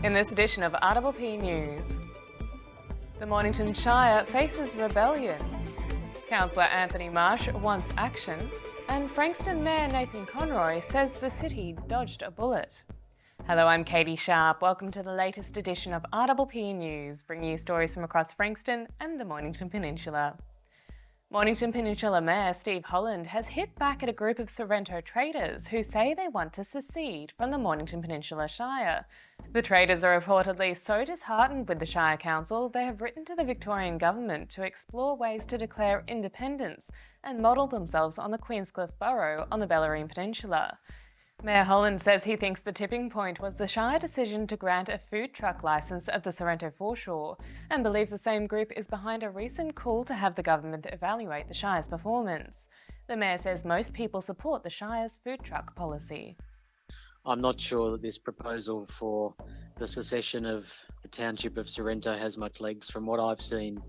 In this edition of RPP News, the Mornington Shire faces rebellion, Councillor Anthony Marsh wants action, and Frankston Mayor Nathan Conroy says the city dodged a bullet. Hello, I'm Katie Sharp. Welcome to the latest edition of RPP News, bringing you stories from across Frankston and the Mornington Peninsula. Mornington Peninsula Mayor Steve Holland has hit back at a group of Sorrento traders who say they want to secede from the Mornington Peninsula Shire. The traders are reportedly so disheartened with the Shire Council, they have written to the Victorian Government to explore ways to declare independence and model themselves on the Queenscliff Borough on the Bellarine Peninsula. Mayor Holland says he thinks the tipping point was the Shire decision to grant a food truck licence at the Sorrento foreshore, and believes the same group is behind a recent call to have the government evaluate the Shire's performance. The Mayor says most people support the Shire's food truck policy. I'm not sure that this proposal for the secession of the township of Sorrento has much legs. From what I've seen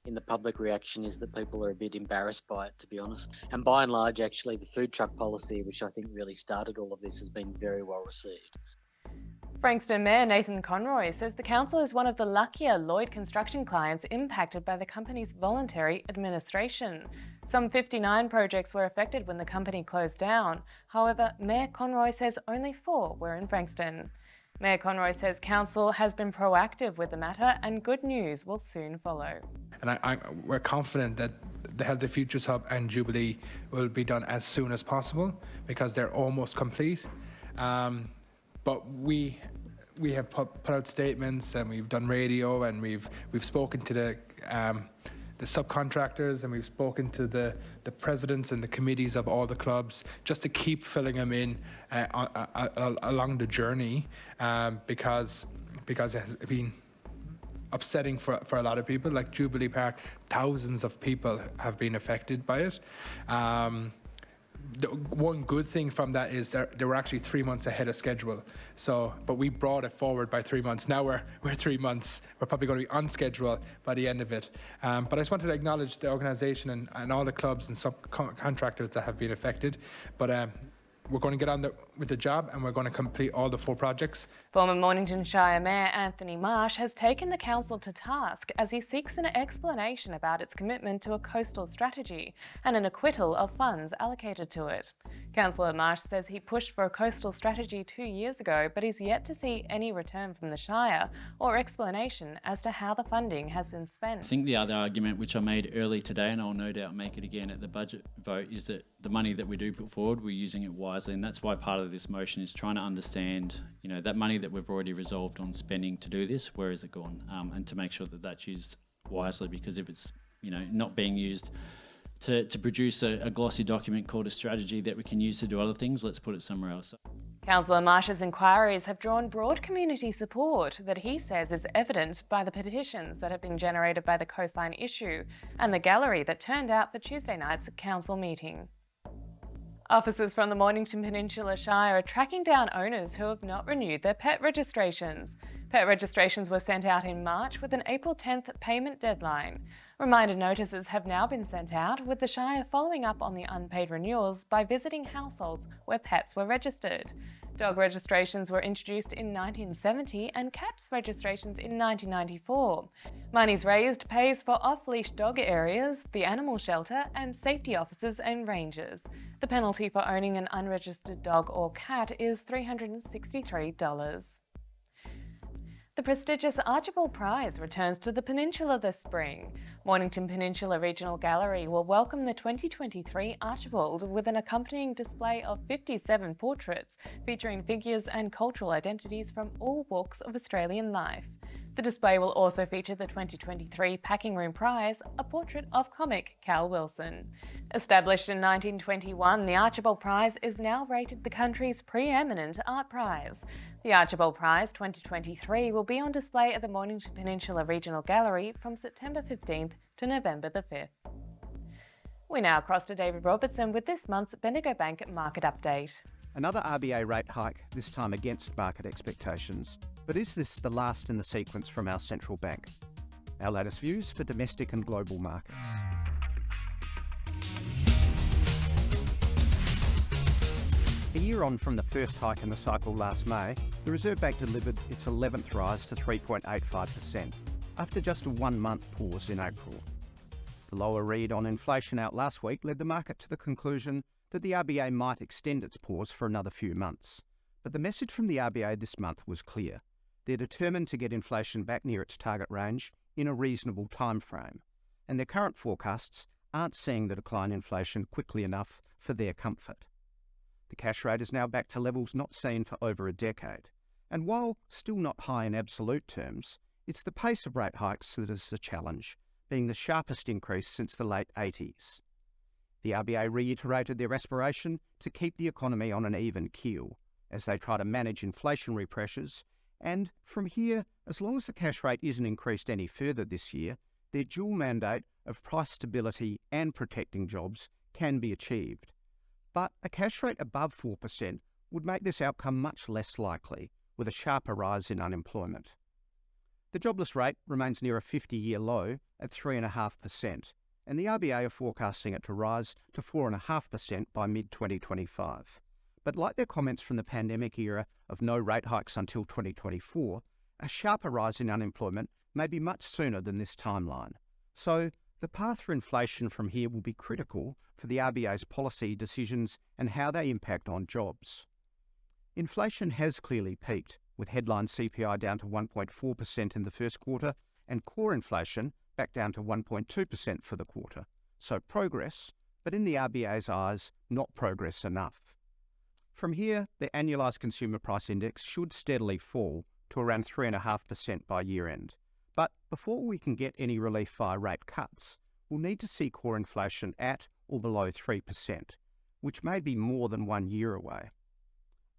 in the public reaction is that people are a bit embarrassed by it, to be honest. And by and large, actually, the food truck policy, which I think really started all of this, has been very well received. Frankston Mayor Nathan Conroy says the council is one of the luckier Lloyd Construction clients impacted by the company's voluntary administration. Some 59 projects were affected when the company closed down. However, Mayor Conroy says only 4 were in Frankston. Mayor Conroy says council has been proactive with the matter and good news will soon follow. And we're confident that the Healthy Futures Hub and Jubilee will be done as soon as possible because they're almost complete. But we have put out statements and we've done radio and we've spoken to the subcontractors and we've spoken to the presidents and the committees of all the clubs just to keep filling them in along the journey because it has been upsetting for a lot of people. Like Jubilee Park, thousands of people have been affected by it. The one good thing from that is they were actually 3 months ahead of schedule. But we brought it forward by 3 months. Now we're 3 months. We're probably going to be on schedule by the end of it. But I just wanted to acknowledge the organisation and all the clubs and subcontractors that have been affected. But we're going to get on with the job and we're going to complete all the 4 projects. Former Mornington Shire Mayor Anthony Marsh has taken the council to task as he seeks an explanation about its commitment to a coastal strategy and an acquittal of funds allocated to it. Councillor Marsh says he pushed for a coastal strategy 2 years ago, but he's yet to see any return from the Shire or explanation as to how the funding has been spent. I think the other argument which I made early today, and I'll no doubt make it again at the budget vote, is that the money that we do put forward, we're using it wisely, and that's why part of this motion is trying to understand, that money that we've already resolved on spending to do this, where is it gone? And to make sure that that's used wisely, because if it's, not being used to produce a glossy document called a strategy that we can use to do other things, let's put it somewhere else. Councillor Marsh's inquiries have drawn broad community support that he says is evident by the petitions that have been generated by the coastline issue and the gallery that turned out for Tuesday night's council meeting. Officers from the Mornington Peninsula Shire are tracking down owners who have not renewed their pet registrations. Pet registrations were sent out in March with an April 10th payment deadline. Reminder notices have now been sent out, with the Shire following up on the unpaid renewals by visiting households where pets were registered. Dog registrations were introduced in 1970 and cats registrations in 1994. Monies raised pays for off-leash dog areas, the animal shelter and safety officers and rangers. The penalty for owning an unregistered dog or cat is $363. The prestigious Archibald Prize returns to the Peninsula this spring. Mornington Peninsula Regional Gallery will welcome the 2023 Archibald with an accompanying display of 57 portraits featuring figures and cultural identities from all walks of Australian life. The display will also feature the 2023 Packing Room Prize, a portrait of comic Cal Wilson. Established in 1921, the Archibald Prize is now rated the country's preeminent art prize. The Archibald Prize 2023 will be on display at the Mornington Peninsula Regional Gallery from September 15th to November the 5th. We now cross to David Robertson with this month's Bendigo Bank Market Update. Another RBA rate hike, this time against market expectations. But is this the last in the sequence from our central bank? Our latest views for domestic and global markets. A year on from the first hike in the cycle last May, the Reserve Bank delivered its 11th rise to 3.85%, after just a 1-month pause in April. The lower read on inflation out last week led the market to the conclusion that the RBA might extend its pause for another few months. But the message from the RBA this month was clear. They're determined to get inflation back near its target range in a reasonable time frame, and their current forecasts aren't seeing the decline in inflation quickly enough for their comfort. The cash rate is now back to levels not seen for over a decade, and while still not high in absolute terms, it's the pace of rate hikes that is the challenge, being the sharpest increase since the late 80s. The RBA reiterated their aspiration to keep the economy on an even keel as they try to manage inflationary pressures, and from here, as long as the cash rate isn't increased any further this year, their dual mandate of price stability and protecting jobs can be achieved. But a cash rate above 4% would make this outcome much less likely, with a sharper rise in unemployment. The jobless rate remains near a 50-year low at 3.5%, and the RBA are forecasting it to rise to 4.5% by mid-2025. But like their comments from the pandemic era of no rate hikes until 2024, a sharper rise in unemployment may be much sooner than this timeline. So the path for inflation from here will be critical for the RBA's policy decisions and how they impact on jobs. Inflation has clearly peaked, with headline CPI down to 1.4% in the first quarter and core inflation back down to 1.2% for the quarter. So progress, but in the RBA's eyes, not progress enough. From here, the annualised consumer price index should steadily fall to around 3.5% by year-end. But before we can get any relief via rate cuts, we'll need to see core inflation at or below 3%, which may be more than 1 year away.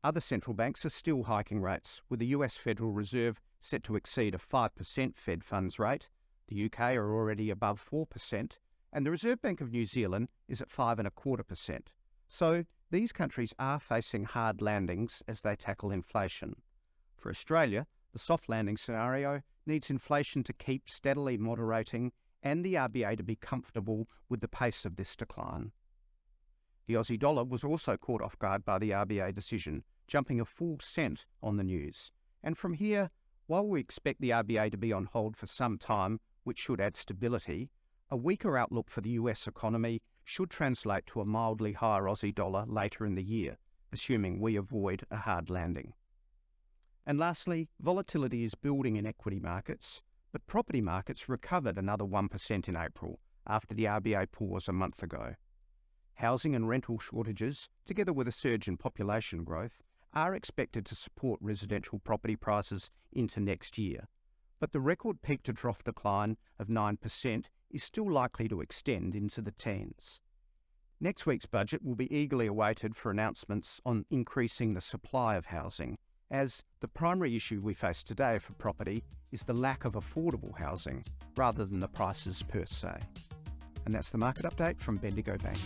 Other central banks are still hiking rates, with the US Federal Reserve set to exceed a 5% Fed funds rate, the UK are already above 4%, and the Reserve Bank of New Zealand is at 5.25%. So these countries are facing hard landings as they tackle inflation. For Australia, the soft landing scenario needs inflation to keep steadily moderating and the RBA to be comfortable with the pace of this decline. The Aussie dollar was also caught off guard by the RBA decision, jumping a full cent on the news. And from here, while we expect the RBA to be on hold for some time, which should add stability, a weaker outlook for the US economy should translate to a mildly higher Aussie dollar later in the year, assuming we avoid a hard landing. And lastly, volatility is building in equity markets, but property markets recovered another 1% in April after the RBA pause a month ago. Housing and rental shortages, together with a surge in population growth, are expected to support residential property prices into next year. But the record peak-to-trough decline of 9% is still likely to extend into the teens. Next week's budget will be eagerly awaited for announcements on increasing the supply of housing, as the primary issue we face today for property is the lack of affordable housing rather than the prices per se. And that's the market update from Bendigo Bank.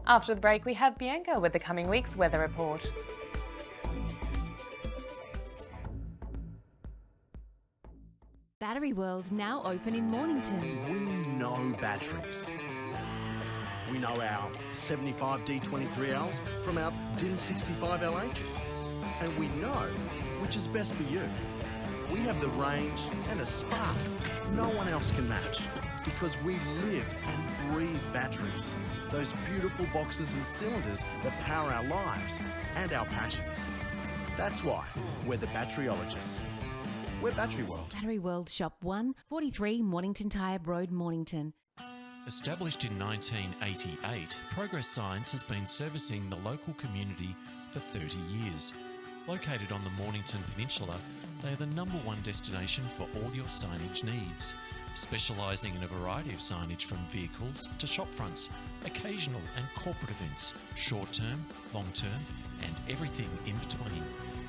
After the break, we have Bianca with the coming week's weather report. Battery World now open in Mornington. We know batteries. We know our 75 D23Ls from our DIN 65 LHs. And we know which is best for you. We have the range and a spark no one else can match, because we live and breathe batteries. Those beautiful boxes and cylinders that power our lives and our passions. That's why we're the Batteryologists. We're Battery World. Battery World Shop 1, 43 Mornington Tyre Road, Mornington. Established in 1988, Progress Signs has been servicing the local community for 30 years. Located on the Mornington Peninsula, they are the #1 destination for all your signage needs, specialising in a variety of signage from vehicles to shop fronts, occasional and corporate events, short-term, long-term and everything in between.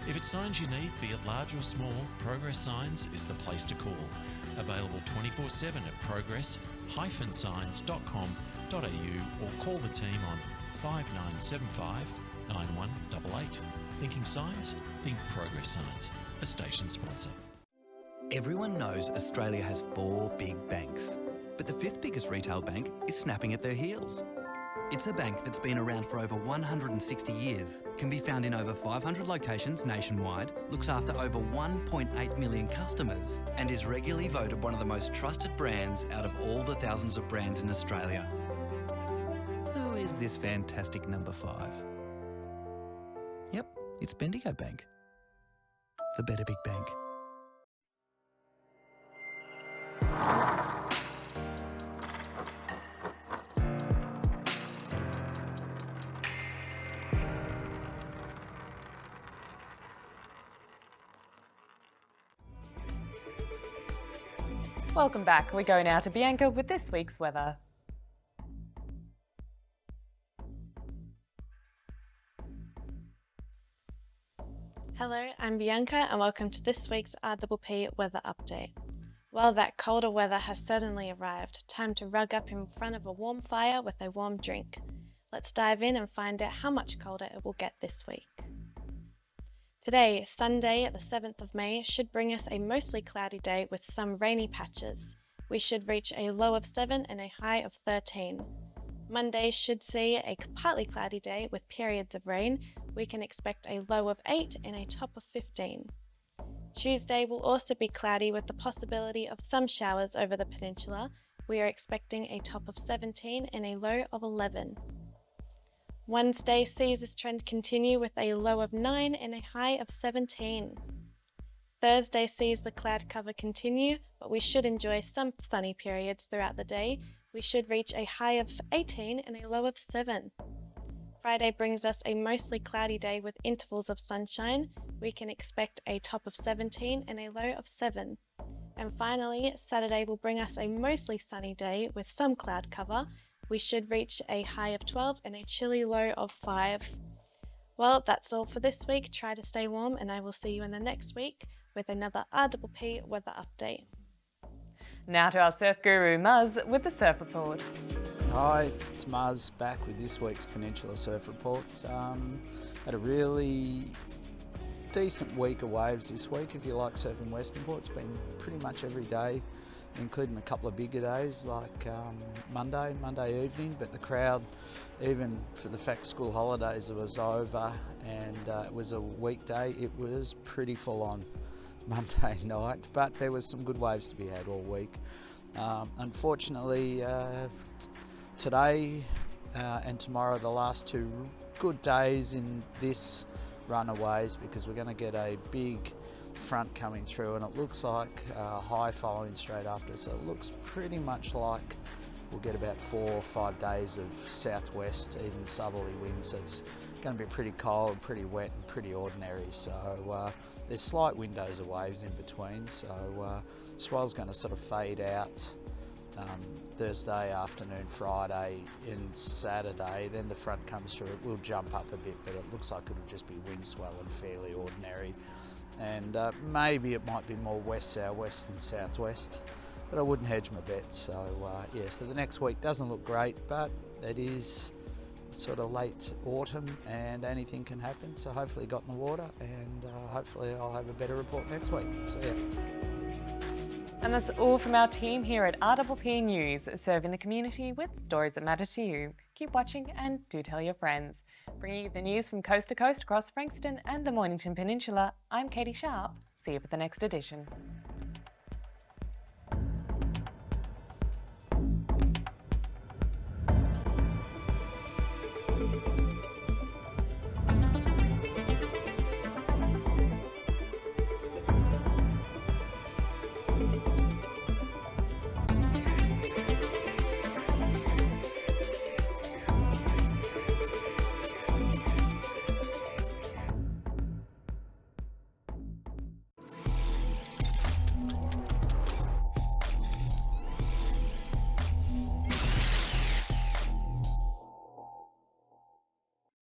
If it's signs you need, be it large or small, Progress Signs is the place to call. Available 24/7 at progress-signs.com.au or call the team on 5975 9188. Thinking signs? Think Progress Signs, a station sponsor. Everyone knows Australia has 4 big banks, but the 5th biggest retail bank is snapping at their heels. It's a bank that's been around for over 160 years, can be found in over 500 locations nationwide, looks after over 1.8 million customers, and is regularly voted one of the most trusted brands out of all the thousands of brands in Australia. Who is this fantastic number 5? Yep, it's Bendigo Bank. The better big bank. Welcome back. We go now to Bianca with this week's weather. Hello, I'm Bianca and welcome to this week's RPP weather update. Well, that colder weather has certainly arrived. Time to rug up in front of a warm fire with a warm drink. Let's dive in and find out how much colder it will get this week. Today, Sunday, the 7th of May, should bring us a mostly cloudy day with some rainy patches. We should reach a low of 7 and a high of 13. Monday should see a partly cloudy day with periods of rain. We can expect a low of 8 and a top of 15. Tuesday will also be cloudy with the possibility of some showers over the peninsula. We are expecting a top of 17 and a low of 11. Wednesday sees this trend continue with a low of 9 and a high of 17. Thursday sees the cloud cover continue, but we should enjoy some sunny periods throughout the day. We should reach a high of 18 and a low of 7. Friday brings us a mostly cloudy day with intervals of sunshine. We can expect a top of 17 and a low of 7. And finally, Saturday will bring us a mostly sunny day with some cloud cover. We should reach a high of 12 and a chilly low of 5. Well, that's all for this week. Try to stay warm and I will see you in the next week with another RPP weather update. Now to our surf guru, Muzz, with the Surf Report. Hi, it's Muzz back with this week's Peninsula Surf Report. Had a really decent week of waves this week. If you like surfing Western Port, it's been pretty much every day, including a couple of bigger days like Monday evening, but the crowd, even for the fact school holidays was over and it was a weekday, it was pretty full on Monday night, but there was some good waves to be had all week. Unfortunately, today and tomorrow are the last two good days in this run of waves because we're going to get a big front coming through and it looks like high following straight after, so it looks pretty much like we'll get about 4 or 5 days of southwest, even southerly winds. So it's going to be pretty cold, pretty wet and pretty ordinary, so there's slight windows of waves in between, so swell's going to sort of fade out Thursday afternoon, Friday and Saturday. Then the front comes through, it will jump up a bit, but it looks like it'll just be wind swell and fairly ordinary. And maybe it might be more west-southwest than southwest, but I wouldn't hedge my bets. So yeah, so the next week doesn't look great, but it is sort of late autumn and anything can happen. So hopefully got in the water and hopefully I'll have a better report next week. So yeah. And that's all from our team here at RPP News, serving the community with stories that matter to you. Keep watching and do tell your friends. Bringing you the news from coast to coast across Frankston and the Mornington Peninsula, I'm Katie Sharp. See you for the next edition.